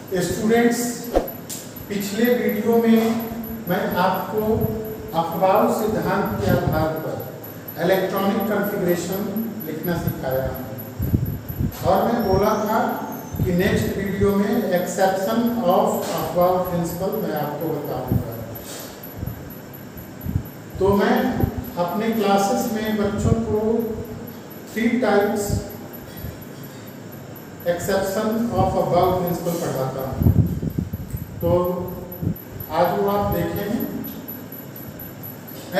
Students, पिछले video में मैं आपको अफबाउ सिद्धांत के आधार पर इलेक्ट्रॉनिक कॉन्फ़िगरेशन लिखना सिखाया और मैं बोला था कि नेक्स्ट वीडियो में एक्सेप्शन ऑफ अफबाउ प्रिंसिपल मैं आपको बताऊंगा। तो मैं अपने क्लासेस में बच्चों को 3 types exception of Aufbau principle पढ़ाता हूँ। तो आज वो आप देखेंगे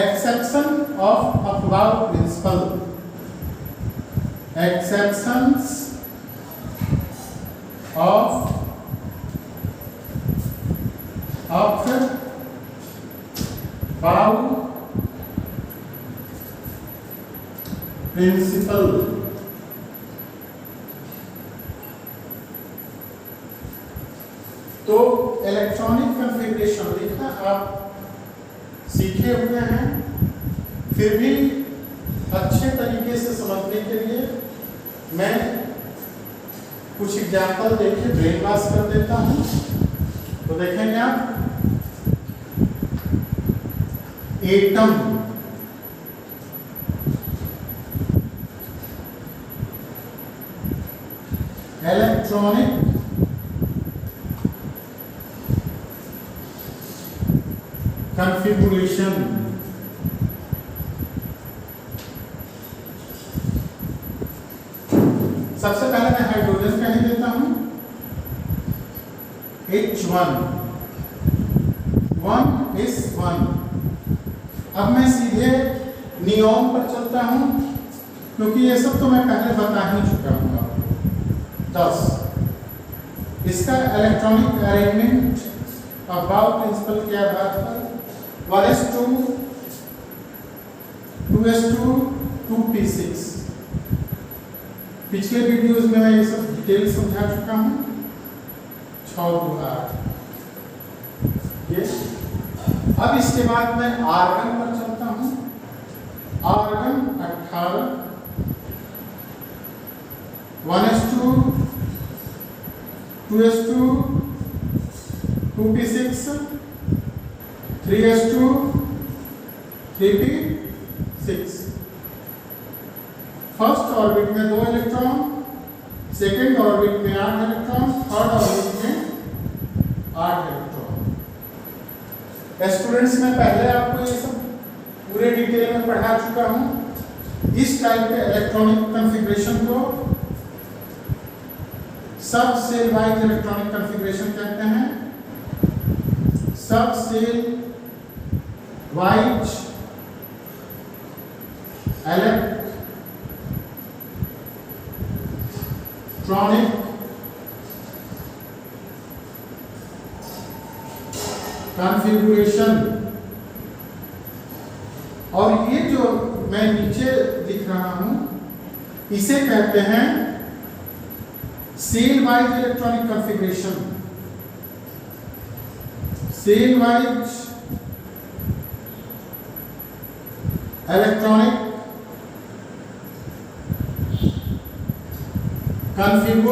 exception of Aufbau principle. Exceptions of Aufbau principle. तो इलेक्ट्रॉनिक कॉन्फ़िगरेशन लिखना आप सीखे हुए हैं, फिर भी अच्छे तरीके से समझने के लिए मैं कुछ एग्जाम्पल देके ब्रेन वॉश कर देता हूँ। तो देखेंगे आप, एटम, इलेक्ट्रॉनिक कॉन्फ़िगरेशन। सबसे पहले मैं हाइड्रोजन का ही देता हूं, H1 1 is 1। अब मैं सीधे नियॉन पर चलता हूं, क्योंकि ये सब तो मैं पहले बता ही चुका हूं आपको। 10 इसका इलेक्ट्रॉनिक अरेंजमेंट अबाउ प्रिंसिपल के आधार पर 1s2 2s2 2p6। पिछले वीडियोस में मैं ये सब डिटेल समझा चुका हूं। 6 2 8 ये। अब इसके बाद मैं आर्गन पर चलता हूं। Argon 18 1s2 2s2 2p6 3s2 3p6। First orbit में 2 इलेक्ट्रॉन, सेकेंड ऑर्बिट में 8 इलेक्ट्रॉन, थर्ड ऑर्बिट में 8 इलेक्ट्रॉन। स्टूडेंट्स, मैं पहले आपको ये सब पूरे डिटेल में पढ़ा चुका हूं। इस टाइप के इलेक्ट्रॉनिक कॉन्फ़िगरेशन को सब सेल वाइज इलेक्ट्रॉनिक कॉन्फ़िगरेशन कहते हैं। सब सेल वाइज इलेक्ट्रॉनिक कॉन्फ़िगरेशन। और ये जो मैं नीचे लिख रहा हूं, इसे कहते हैं shell wise electronic configuration. Shell wise electronic configuration.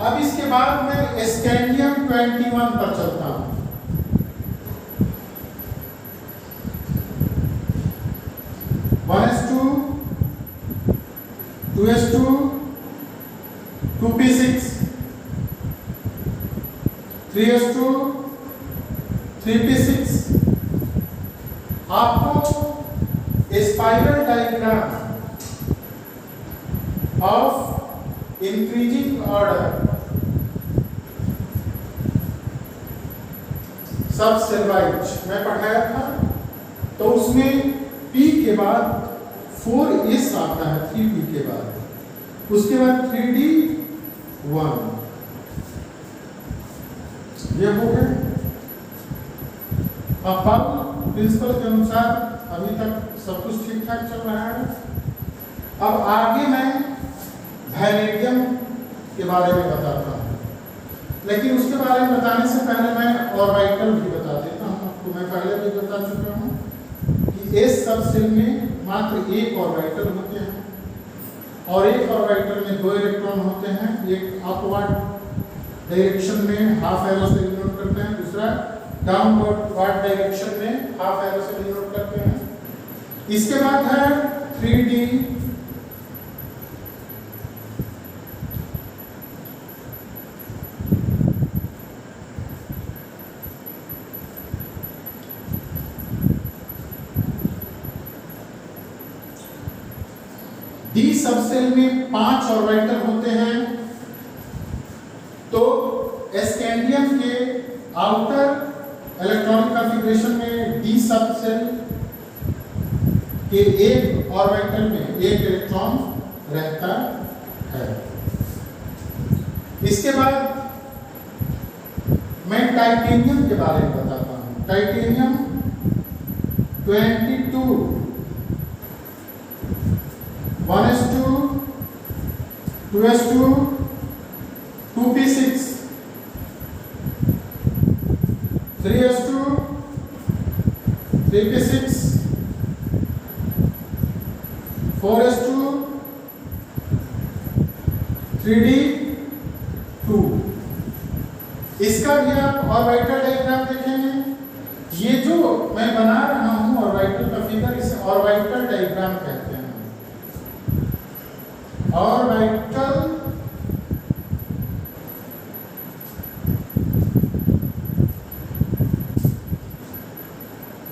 अब इसके बाद मैं स्कैंडियम 21 पर चलता हूं। One s two 2s2 2p6 3s2 3p6। आपको spiral diagram of increasing order sub shell wise मैं पढ़ाया था। तो उसमें P के बाद 4s आता है, 3p के बाद, उसके बाद 3d1। ये हो गए। अब प्रिंसिपल के अनुसार अभी तक सब कुछ ठीक ठाक चल रहा है। अब आगे मैं वैनेडियम के बारे में बताता हूँ, लेकिन उसके बारे में बताने से पहले मैं ऑर्बिटल भी बता देता हूँ आपको। मैं पहले भी बता चुका हूँ कि S सब सेल में मात्र एक ऑर्बिटल होते हैं और एक ऑर्बिटल में 2 इलेक्ट्रॉन होते हैं, एक अपवर्ड डायरेक्शन में हाफ एरो से डिनोट करते हैं, दूसरा डाउनवर्ड डायरेक्शन में हाफ एरो से डिनोट करते हैं। इसके बाद है 3D डी सबसेल में 5 ऑर्बिटल होते हैं। तो स्कैंडियम के आउटर इलेक्ट्रॉनिक कॉन्फ़िगरेशन में डी सबसेल के एक ऑर्बिटल में एक इलेक्ट्रॉन रहता है। इसके बाद मैं टाइटेनियम के बारे में बताता हूं। Titanium 22 1s2 2s2 2p6 3s2 3p6 4s2 3d2। इसका भी आप ऑर्बिटल डायग्राम देखेंगे। ये जो मैं बना रहा हूं ऑर्बिटल का फिगर, इसे ऑर्बिटल डायग्राम कहते हैं। ऑर्बिटल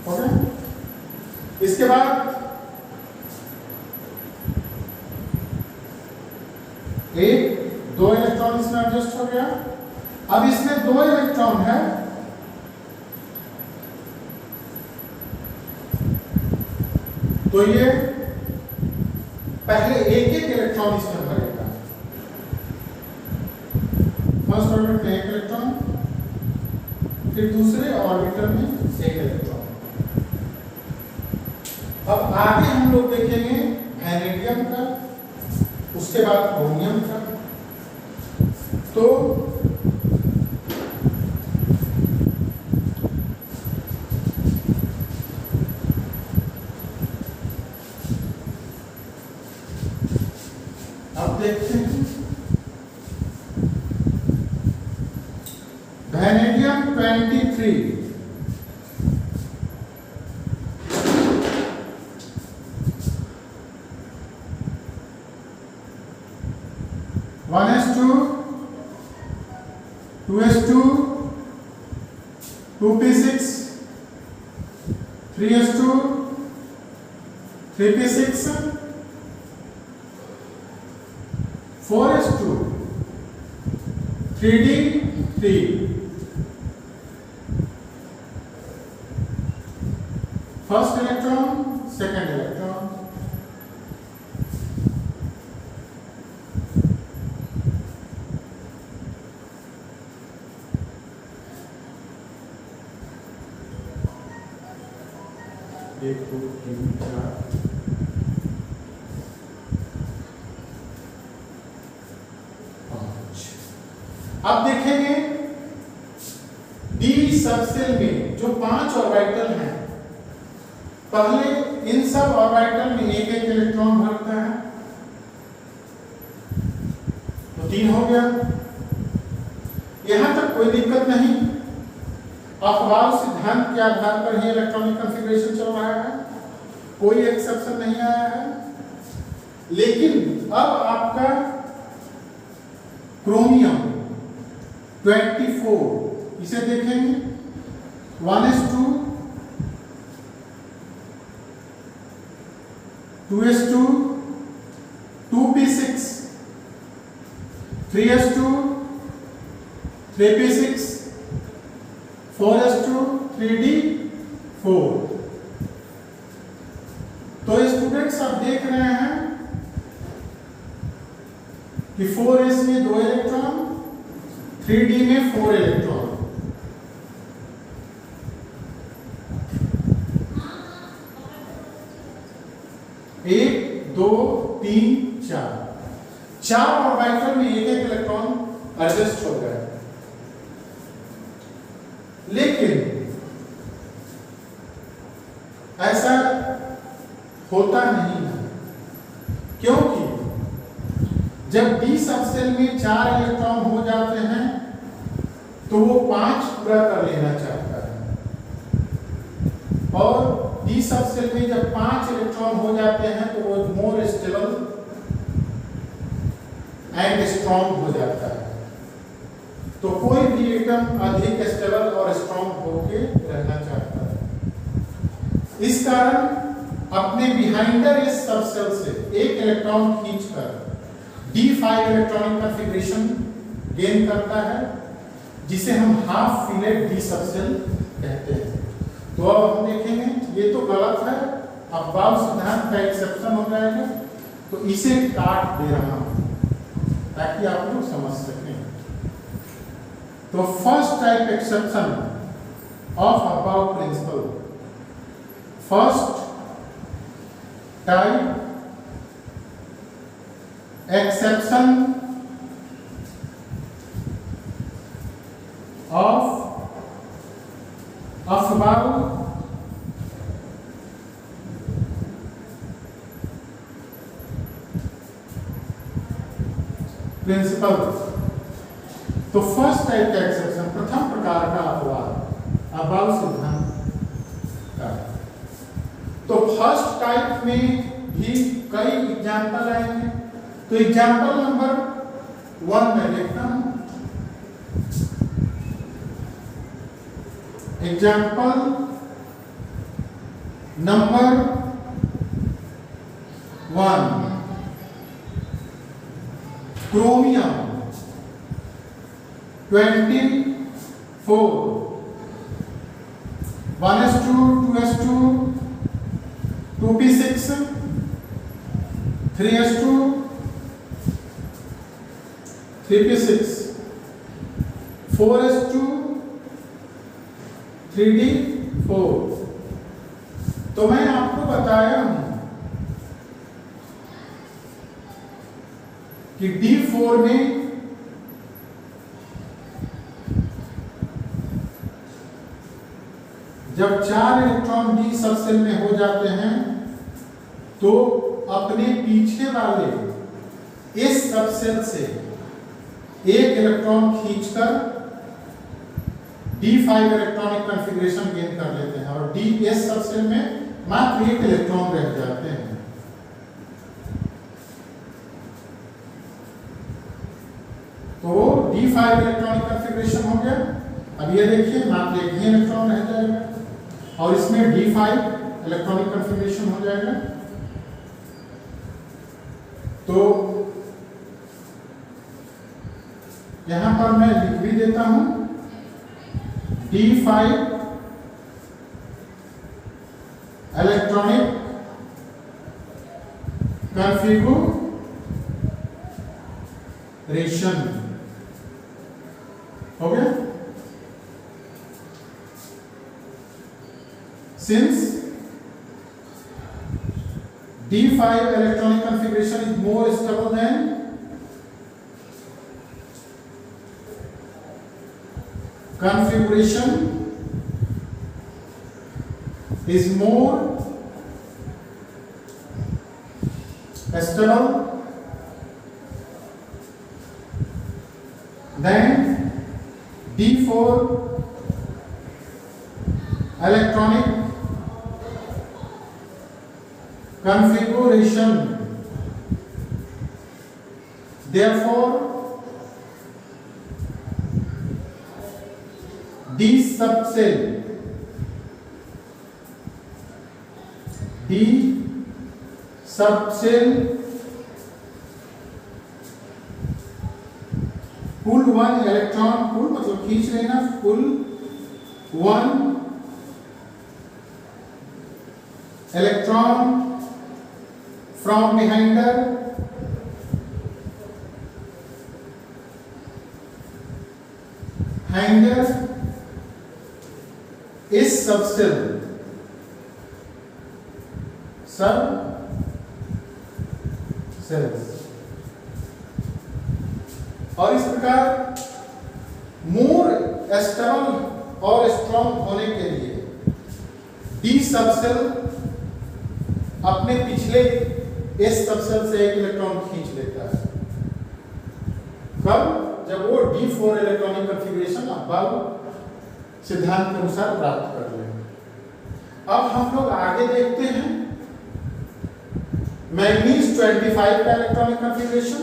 हो गया। इसके बाद एक 2 इलेक्ट्रॉन इसमें एडजस्ट हो गया। अब इसमें 2 इलेक्ट्रॉन है, तो ये पहले एक इलेक्ट्रॉन इसमें भरेगा। फर्स्ट ऑर्बिट में 1 इलेक्ट्रॉन, फिर दूसरे ऑर्बिटल में 1 इलेक्ट्रॉन। अब आगे हम लोग देखेंगे वैनेडियम का, उसके बाद क्रोमियम का। तो अब देखते हैं vanadium 23 1s2 2s2 2p6 3s2 3p6 4s2 3d3। First electron, second electron. एक 2 3 4 5। अब देखेंगे डी सबसेल में जो 5 ऑर्बिटल हैं, पहले इन सब ऑर्बिटल में एक इलेक्ट्रॉन भरता है, तो 3 हो गया। यहां तक कोई दिक्कत नहीं। अफबाउ सिद्धांत के आधार पर ही इलेक्ट्रॉनिक कॉन्फ़िगरेशन चल रहा है, कोई एक्सेप्शन नहीं आया है। लेकिन अब आपका क्रोमियम 24, इसे देखेंगे 1s2 2s2 2p6 3s2 3p6 4s2 3d4। तो स्टूडेंट्स आप देख रहे हैं कि 4s में 2 इलेक्ट्रॉन, 3d में 4 इलेक्ट्रॉन। एक 2 3 4 ऑर्बिटल में एक इलेक्ट्रॉन एडजस्ट हो गया। लेकिन ऐसा होता नहीं है, क्योंकि जब डी सबसेल में 4 इलेक्ट्रॉन हो जाते हैं तो वो 5 पूरा कर लेना चाहता है, और डी सबसेल में जब 5 इलेक्ट्रॉन हो जाते हैं तो वो मोर स्टेबल एंड स्ट्रॉन्ग हो जाता है। तो कोई भी एटम अधिक स्टेबल और स्ट्रॉन्ग होके रहना चाहता है। इस कारण अपने बिहाइंडर इस सबसेल से एक इलेक्ट्रॉन खींचकर d5 इलेक्ट्रॉनिक कॉन्फ़िगरेशन गेन करता है, जिसे हम हाफ फिलेट डी सबसेल कहते हैं। तो अब हम देखेंगे ये तो गलत है, अफबाउ सिद्धांत का एक्सेप्शन हो जाएगा, तो इसे काट दे रहा हूं ताकि आप लोग समझ सकें। तो first type exception of Aufbau principle, first type exception of Aufbau principle. तो फर्स्ट टाइप का एक्सेप्शन, प्रथम प्रकार का अपवाद अबाउ सिद्धांत का। तो फर्स्ट टाइप में भी कई एग्जाम्पल आएंगे। तो एग्जाम्पल नंबर 1 में लिखता हूं, example number 1, chromium 24, 1s2 2s2 2p6 3s2 3p6 4s2 3d4। तो मैं आपको बताया हूं कि D4 में जब 4 इलेक्ट्रॉन डी सबसेल में हो जाते हैं तो अपने पीछे वाले इस सबसेल से एक इलेक्ट्रॉन खींचकर D5 इलेक्ट्रॉनिक कॉन्फ़िगरेशन गेन कर लेते हैं, और डी एस सबसेल में मात्र 1 इलेक्ट्रॉन रह जाते हैं। तो D5 इलेक्ट्रॉनिक कॉन्फ़िगरेशन हो गया। अब ये देखिए मात्र 1 ही इलेक्ट्रॉन रह जाएगा, और इसमें D5 इलेक्ट्रॉनिक कॉन्फ़िगरेशन हो जाएगा। तो यहां पर मैं लिख भी देता हूं, D5 इलेक्ट्रॉनिक कॉन्फ़िगरेशन हो गया। Since D5 electronic configuration is more stable than configuration is more stable than D4 electronic configuration. Therefore, D subcell pull 1 electron, pull मतलब खींच लेना, pull 1 electron from behinder hanger is subcell cells। और इस प्रकार more stable और strong होने के लिए डी सबसेल अपने पिछले एस सबसेल से एक इलेक्ट्रॉन खींच लेता है, कब? जब वो D4 इलेक्ट्रॉनिक कॉन्फ़िगरेशन अबव सिद्धांत के अनुसार प्राप्त कर ले। अब हम लोग आगे देखते हैं मैग्नीज 25 का electronic configuration.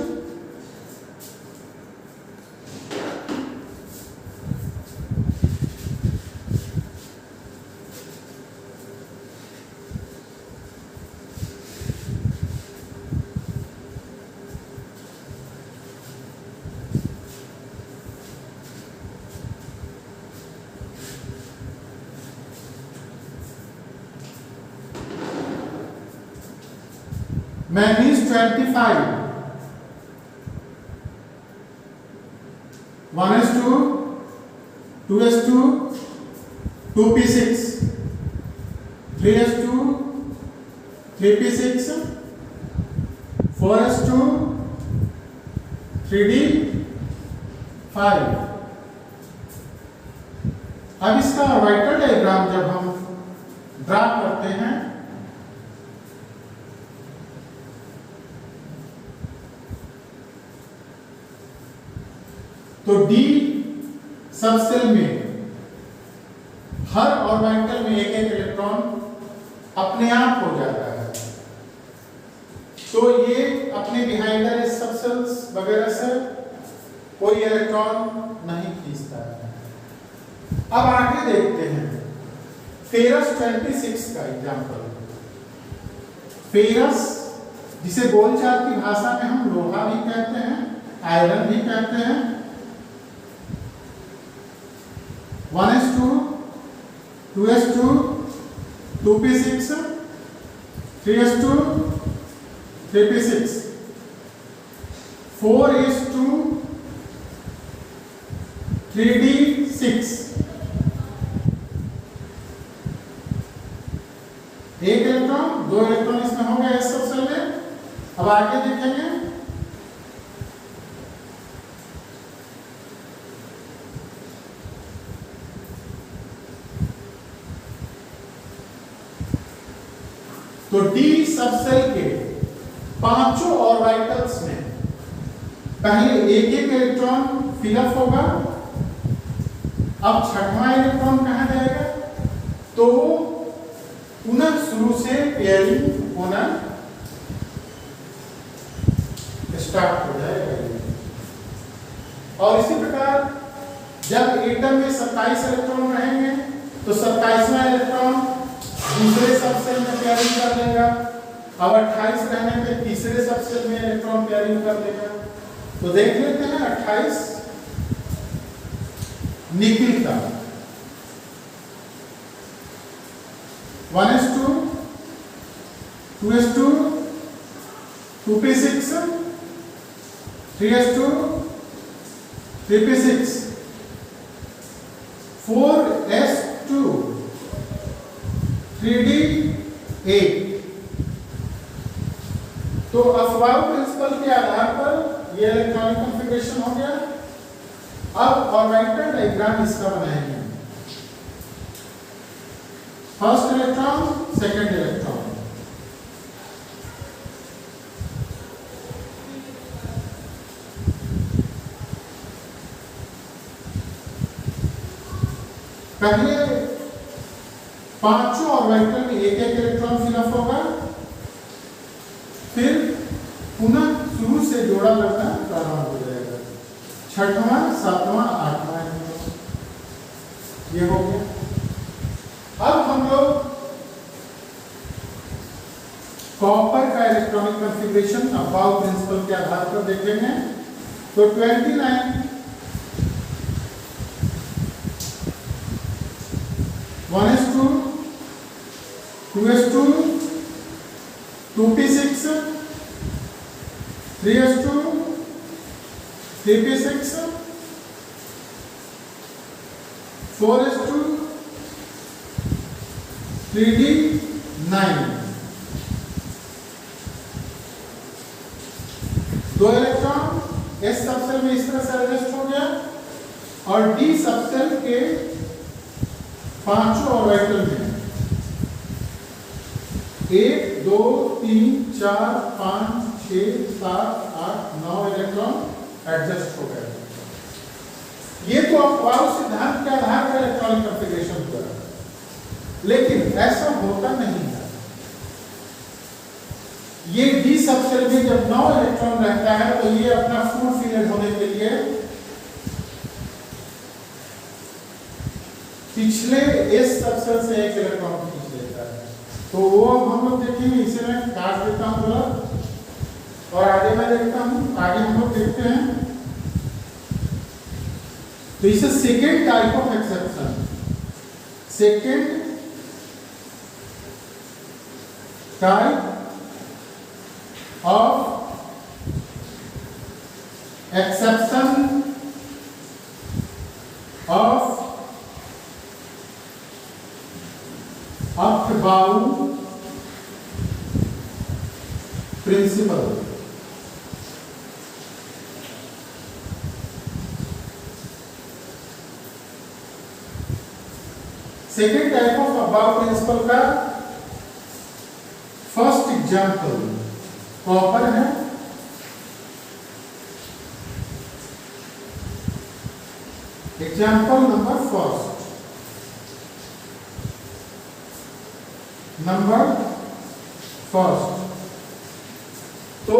Manganese 25 1s2 2s2 2p6 3s2 3p6 4s2 3d5। अब इसका ऑर्बिटल डायग्राम जब हम ड्रा करते हैं तो D सबसेल में हर ऑर्बिटल में एक एक इलेक्ट्रॉन अपने आप हो जाता है, तो ये अपने बिहाइंडर सबसेल्स वगैरह से कोई इलेक्ट्रॉन नहीं खींचता है। अब आगे देखते हैं फेरस 26 का एग्जांपल। फेरस जिसे बोलचाल की भाषा में हम लोहा भी कहते हैं, आयरन भी कहते हैं। 1s2 2s2 2p6 3s2 3p6 4s2 3d6। एक इलेक्ट्रॉन, दो इलेक्ट्रॉन इसमें हो गए इस सबसेल में। अब आगे देखेंगे तो D सबसेल के पांचों ऑर्बिटल्स में पहले एक एक इलेक्ट्रॉन फिलअप होगा। अब छठवां इलेक्ट्रॉन कहां जाएगा? तो पुनः शुरू से पेयरिंग होना स्टार्ट हो जाएगा। और इसी प्रकार जब एटम में 27 इलेक्ट्रॉन रहेंगे तो 27वां इलेक्ट्रॉन दूसरे सबसेल में पेयरिंग कर देगा। अब 28 रहने पे तीसरे सबसेल में इलेक्ट्रॉन पेयरिंग कर देगा। तो देख लेते हैं 28 निकिल का 1s2 2s2 2p6 3s2 3p6 4s2 3d8। तो अफबाउ प्रिंसिपल के आधार पर यह इलेक्ट्रॉनिक कॉन्फ़िगरेशन हो गया। अब ऑर्बिटल डायग्राम इसका बनाएंगे। First electron, second electron. पहले पांचों ऑर्बिटल में एक एक इलेक्ट्रॉन फिलअप होगा, फिर पुनः शुरू से जोड़ा लगना प्रारंभ हो जाएगा। छठवां, सातवां, आठवां ये हो गया। अब हम लोग कॉपर का इलेक्ट्रॉनिक कॉन्फ़िगरेशन अबाउ प्रिंसिपल के आधार पर देखेंगे। तो 29 1s2 2s2 2p6 3s2 3p6 4s2 3d9। दो इलेक्ट्रॉन एस सबसेल में इस तरह से एडजस्ट हो गया और डी सबसेल के पांचों ऑर्बिटल में 1 2 3 4 5 6 7 8 9 इलेक्ट्रॉन एडजस्ट हो गया। ये तो अपवाद सिद्धांत के आधार पर इलेक्ट्रॉनिक कॉन्फ़िगरेशन हुआ, लेकिन ऐसा होता नहीं है। ये डी सबसेल में जब 9 इलेक्ट्रॉन रहता है तो ये अपना फुल फिलर होने के लिए पिछले एस सबसेल से एक इलेक्ट्रॉन खींच लेता है। तो वो हम लोग देखेंगे, इसे मैं काट देता हूं थोड़ा और आगे मैं देखता हूं, आगे हम लोग देखते हैं। तो इसे second type of exception, second type of exception of Aufbau principle। Second type of Aufbau principle का फर्स्ट एग्जाम्पल कॉपर है। एग्जाम्पल नंबर फर्स्ट, तो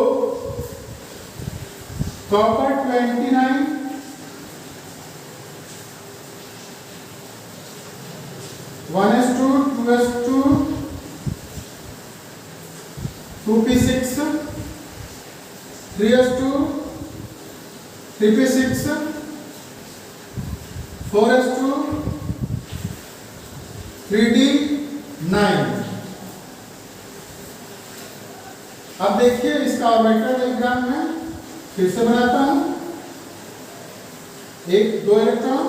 copper 29, 1s2, 2s2, 2p6, 3s2, 3p6, 4s2, 3d9। अब देखिए इसका ऑर्बिटल डायग्राम में फिर से बनाता हूं। 1-2 इलेक्ट्रॉन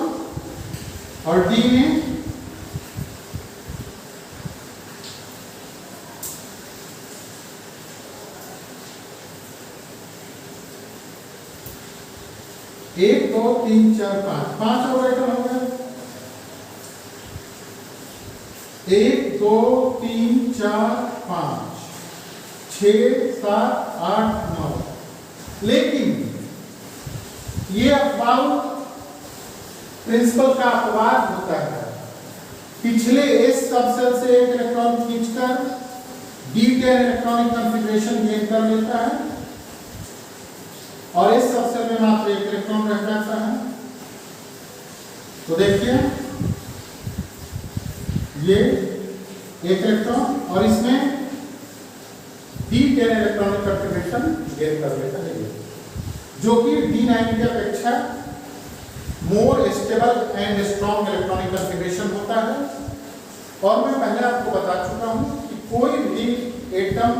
और डी में एक, 2, 3, 4, 5 ऑर्बिटल हो गए। 1, 2, 3, 4, 5, 6, 7, 8, 9। लेकिन ये अपवाद प्रिंसिपल का अपवाद होता है। पिछले एस सबसेल से एक इलेक्ट्रॉन खींचकर D10 इलेक्ट्रॉनिक कॉन्फ़िगरेशन गेन कर लेता है और इस सबसेल में मात्र एक इलेक्ट्रॉन रह जाता है। तो देखिए ये एक इलेक्ट्रॉन और इसमें D10 इलेक्ट्रॉनिक कॉन्फ़िगरेशन गेन कर लेता है, जो कि D9 की अपेक्षा more stable and strong electronic configuration होता है। और मैं पहले आपको बता चुका हूं कि कोई भी atom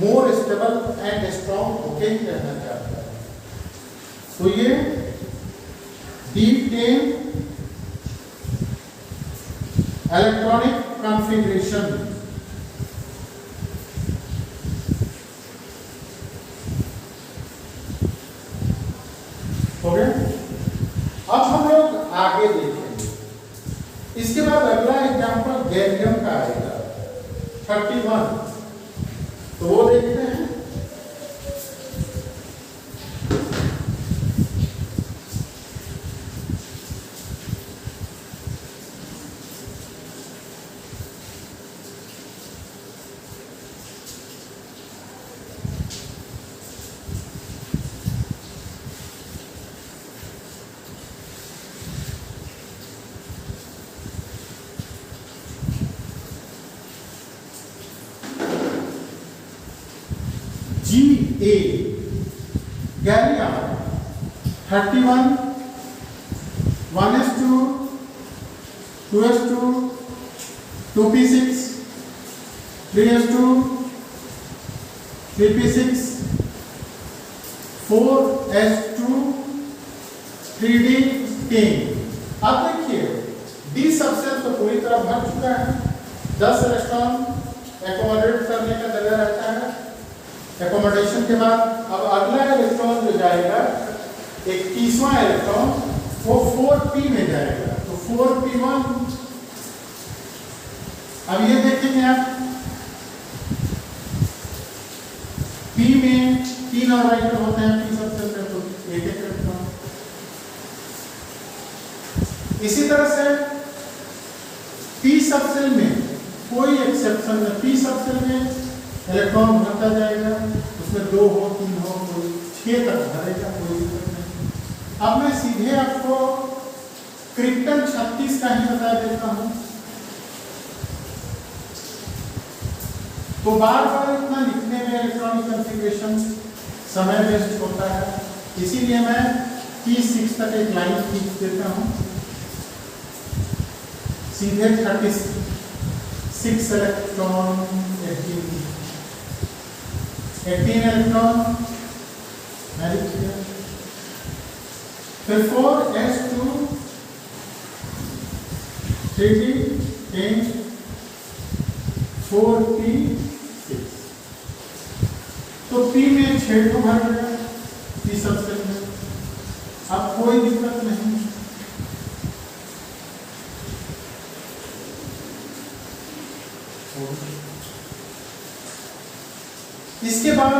more stable and strong होके ही रहना चाहता है। तो ये D10 इलेक्ट्रॉनिक कॉन्फ़िगरेशन हो गया। अब हम लोग आगे देखेंगे। इसके बाद अगला एग्जांपल गैलियम का आएगा 31, तो वो देखते हैं। Ga gallium 31, 1s2, 2s2, 2p6, 3s2, 3p6, 4s2, 3d10। अब देखिए डी सबसेल तो पूरी तरह भर चुका है। 10 इलेक्ट्रॉन एकोमोडेट करने का जगह रहता है। एकोमोडेशन के बाद अब अगला इलेक्ट्रॉन जो जाएगा 21वां इलेक्ट्रॉन वो 4p में जाएगा। तो 4p1। अब ये देखेंगे आप p में 3 ऑर्बिटल होते हैं। p सबसेल में तो एक इसी तरह से पी सबसेल में कोई एक्सेप्शन नहीं, पी सबसेल में इलेक्ट्रॉन भरता जाएगा, उसमें 2 हो 3 हो कोई 6 तक भरेगा, कोई दिक्कत नहीं। अब मैं सीधे आपको क्रिप्टन 36 का ही बता देता हूं। तो बार बार इतना लिखने में इलेक्ट्रॉनिक कॉन्फ़िगरेशन समय वेस्ट होता है, इसीलिए मैं P6 तक एक लाइन खींच देता हूं। सीधे 36 इलेक्ट्रॉन 18 इलेक्ट्रॉन मैंने किया, फिर 4s2 3d 4p6, तो P में 6 को भर गया P सबसेल में, अब कोई दिक्कत नहीं। इसके बाद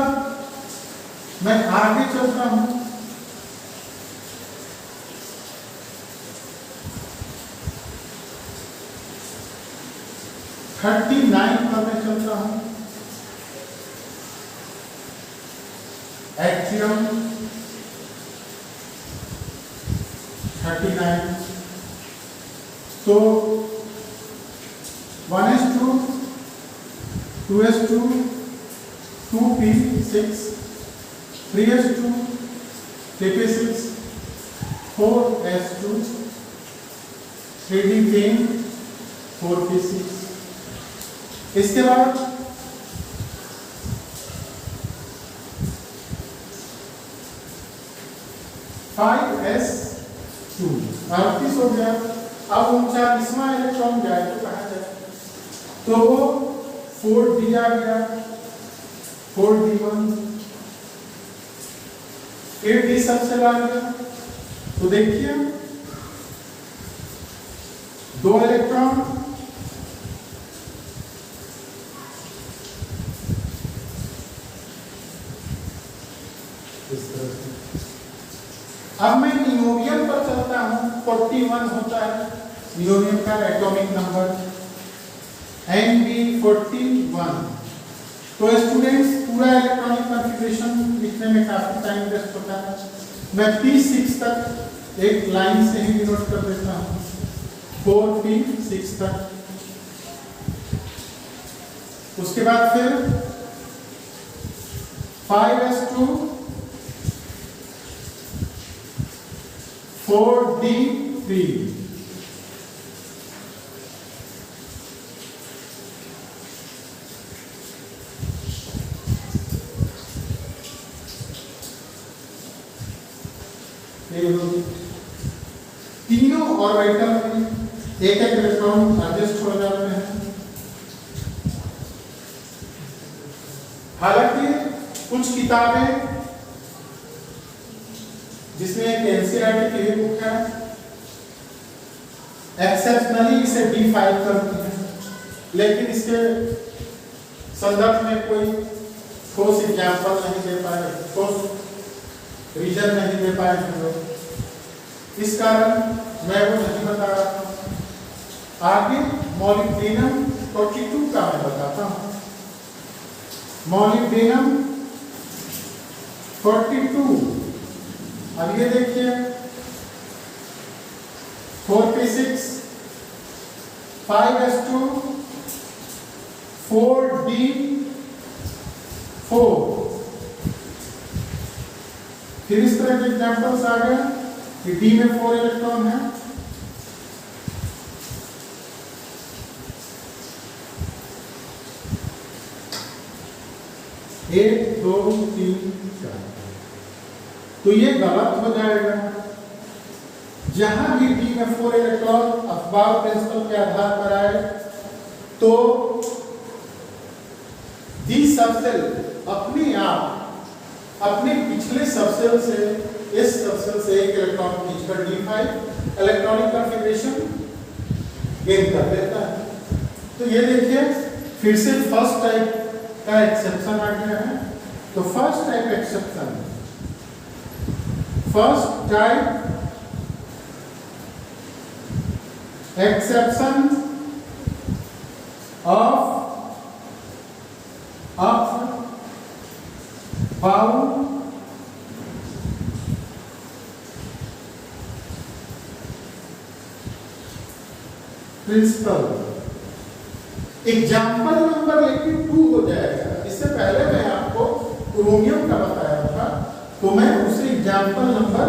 मैं आगे चलता हूं। थर्टी 39 पर मैं चलता हूं। एक्टियम 39, तो 1s2 2s2 2p6 3s2 3p6 4s2 3d10 4p6। इसके बाद फाइव एस 2 38 हो गया। अब 39वां इलेक्ट्रॉन जाए तो कहाँ जाए, तो वो 4d आ गया, 4d1 फिर d सबसेल आ गया। तो देखिए 2 इलेक्ट्रॉन इस तरह से। अब मैं नियोबियम पर चलता हूं। 41 होता है नियोबियम का एटॉमिक नंबर, Nb41। तो स्टूडेंट्स पूरा इलेक्ट्रॉनिक कॉन्फ़िगरेशन लिखने में काफी टाइम वेस्ट होता है, मैं P6 तक एक लाइन से ही डिनोट कर देता हूं, 4p6 तक। उसके बाद फिर 5s2 4d3 तीनों ऑर्बिटल में एक एक इलेक्ट्रॉन एडजस्ट हो जाते हैं। हालांकि कुछ किताबें जिसमें एक एनसीईआरटी की बुक है एक्सेप्शनली इसे D5 करती है, लेकिन इसके संदर्भ में कोई ठोस एग्जाम्पल नहीं दे पाए, ठोस रीजन नहीं दे पाए हम लोग, इस कारण मैं वो नहीं बता रहा था। आगे मॉलिब्डेनम 42 का मैं बताता हूँ। मॉलिब्डेनम 42, अब ये देखिए 4p6 5s2 4d4, फिर इस तरह के एग्जांपल्स आ गए कि D में 4 इलेक्ट्रॉन है, एक 2 3 4, तो ये गलत हो जाएगा। जहां भी D में 4 इलेक्ट्रॉन अफबार प्रिंसिपल के आधार पर आए तो D सबसेल अपने आप अपने पिछले सबसेल से इस सबसेल से एक इलेक्ट्रॉन खींचकर D5 इलेक्ट्रॉनिक कॉन्फ़िगरेशन गेन कर लेता है। तो ये देखिए फिर से फर्स्ट टाइप का एक्सेप्शन आ गया है। तो first type exception, first type exception of अप बाउंड प्रिंसिपल। एग्जाम्पल नंबर लेकिन 2 हो जाएगा। इससे पहले मैं आपको क्रोमियम का बताया था, तो मैं उसे एग्जाम्पल नंबर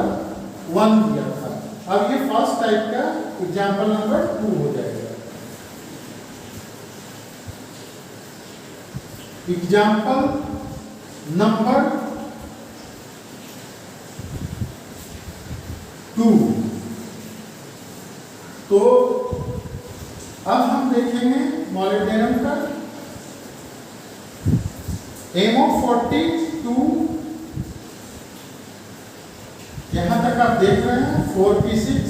1 दिया था। अब ये फर्स्ट टाइप का एग्जाम्पल नंबर 2 हो जाएगा। Example number 2। तो अब हम देखेंगे मॉलिब्डेनम का MO42, यहां तक आप देख रहे हैं 4p6,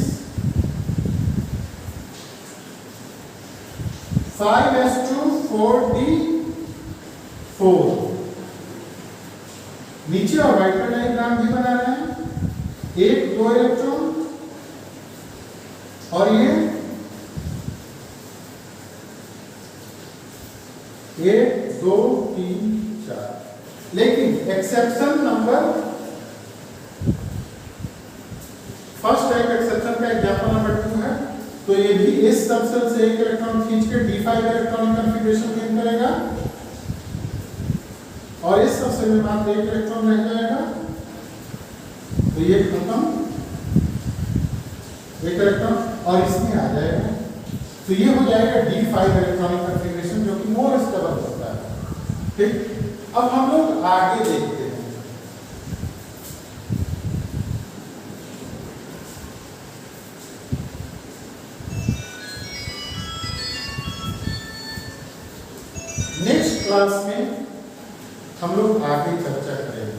5s2 4d4। नीचे और राइट का डायग्राम भी बना रहे हैं, 1 2 इलेक्ट्रॉन और ये 1 2 3 4। लेकिन exception number first type exception का एग्जांपल नंबर 2 है। तो ये भी इस सबसेल से एक इलेक्ट्रॉन खींच के D5 इलेक्ट्रॉनिक कॉन्फ़िगरेशन गेन करेगा और इस सबसेल में मात्र एक इलेक्ट्रॉन रह जाएगा। तो ये खत्म, एक इलेक्ट्रॉन और इसमें आ जाएगा। तो ये हो जाएगा D5 इलेक्ट्रॉनिक कॉन्फ़िगरेशन, जो कि मोर स्टेबल होता है। ठीक, अब हम लोग आगे देखते हैं। नेक्स्ट क्लास में हम लोग आगे चर्चा करेंगे।